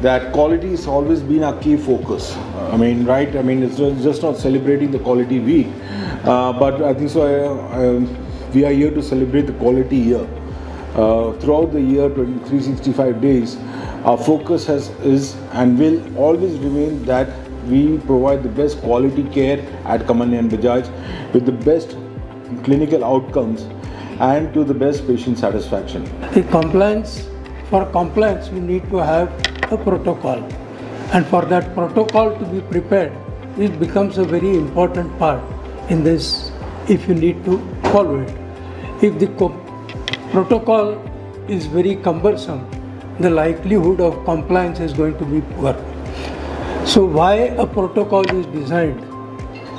that quality has always been our key focus. I mean, right? I mean, it's just not celebrating the quality week, but I think so. We are here to celebrate the quality year. Throughout the year, 365 days, our focus is and will always remain that we provide the best quality care at Kamalnyan Bajaj with the best clinical outcomes and to the best patient satisfaction. For compliance, we need to have a protocol, and for that protocol to be prepared, it becomes a very important part in this if you need to follow it. If the protocol is very cumbersome, the likelihood of compliance is going to be poor. So why a protocol is designed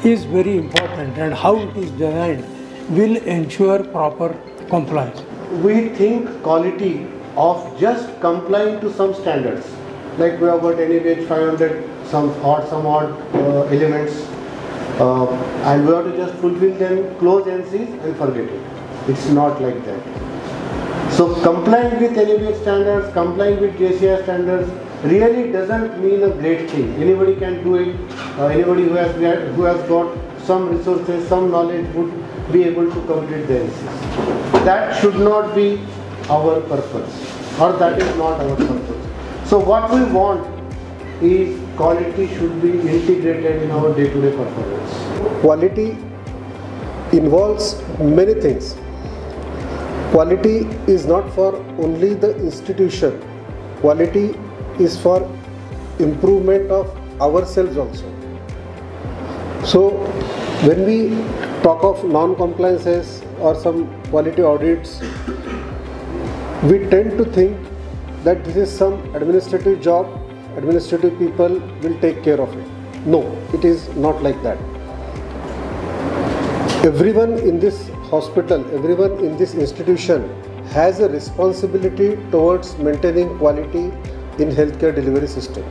is very important, and how it is designed will ensure proper compliance. We think quality of just complying to some standards, like we have got NABH 500, some odd elements, and we have to just fulfill them, close NCs and forget it. It's not like that. So complying with NABH standards, complying with JCI standards really doesn't mean a great thing. Anybody can do it. Anybody who has got some resources, some knowledge would be able to complete the NCs. That should not be our purpose, or that is not our purpose. So what we want is quality should be integrated in our day-to-day performance. Quality involves many things. Quality is not for only the institution. Quality is for improvement of ourselves also. So when we talk of non-compliances or some quality audits, we tend to think that this is some administrative job, administrative people will take care of it. No, it is not like that. Everyone in this hospital, everyone in this institution has a responsibility towards maintaining quality in healthcare delivery system.